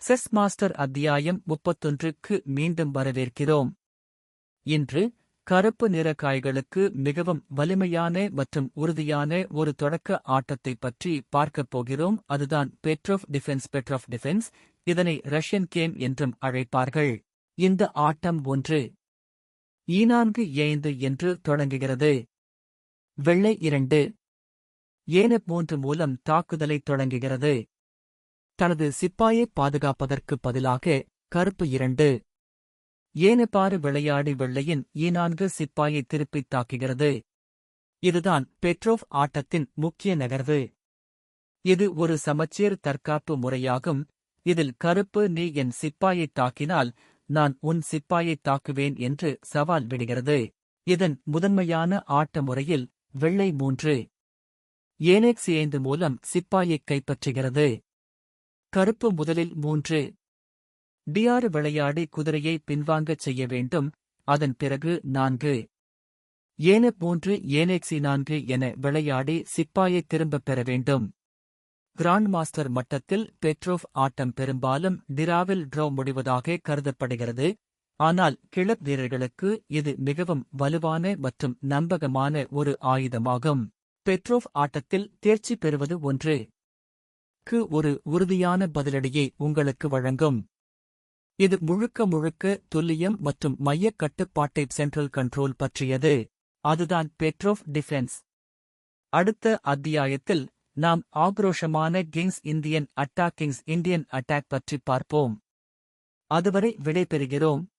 Chess master அத்தியாயம் 31க்கு மீண்டும் வரவேற்கிறோம். இன்று கருப்பு நிற காய்களுக்கு மிகவும் வலிமையான மற்றும் உறுதியான ஒரு தொடக்க ஆட்டத்தைப் பற்றி பார்க்கப் போகிறோம். அதுதான் பெட்ரோவ் டிஃபென்ஸ். இதனை ரஷ்யன் கேம் என்றும் அழைப்பார்கள். இந்த ஆட்டம் 1 என்று தொடங்குகிறது. வெள்ளை 2 3 மூலம் தாக்குதலை தொடங்குகிறது. தனது சிப்பாயை பாதுகாப்பதற்கு பதிலாக கருப்பு 2 விளையாடி வெள்ளையின் E4 சிப்பாயை திருப்பித் தாக்குகிறது. இதுதான் பெட்ரோவ் ஆட்டத்தின் முக்கிய நகர்வு. இது ஒரு சமச்சீர் தற்காப்பு முறையாகும். இதில் கருப்பு நீ என் சிப்பாயைத் தாக்கினால் நான் உன் சிப்பாயைத் தாக்குவேன் என்று சவால் விடுகிறது. இதன் முதன்மையான ஆட்ட முறையில் வெள்ளை 3 5 மூலம் சிப்பாயைக் கைப்பற்றுகிறது. கருப்பு முதலில் 3 விளையாடி குதிரையை பின்வாங்கச் செய்ய வேண்டும். அதன் பிறகு 4 4 என விளையாடி சிப்பாயை திரும்பப் பெற வேண்டும். கிராண்ட் மாஸ்டர் மட்டத்தில் பெட்ரோவ் ஆட்டம் பெரும்பாலும் டிராவில் டிரா முடிவதாக கருதப்படுகிறது. ஆனால் கிளப் வீரர்களுக்கு இது மிகவும் வலுவான மற்றும் நம்பகமான ஒரு ஆயுதமாகும். பெட்ரோவ் ஆட்டத்தில் தேர்ச்சி பெறுவது 1க்கு ஒரு உறுதியான பதிலடியை உங்களுக்கு வழங்கும். இது முழுக்க துல்லியம் மற்றும் மையக் கட்டுப்பாட்டை சென்ட்ரல் கண்ட்ரோல் பற்றியது. அதுதான் பெட்ரோவ் டிஃபென்ஸ். அடுத்த அத்தியாயத்தில் நாம் ஆக்ரோஷமான இந்தியன் அட்டாக் பற்றி பார்ப்போம். அதுவரை விடைபெறுகிறோம்.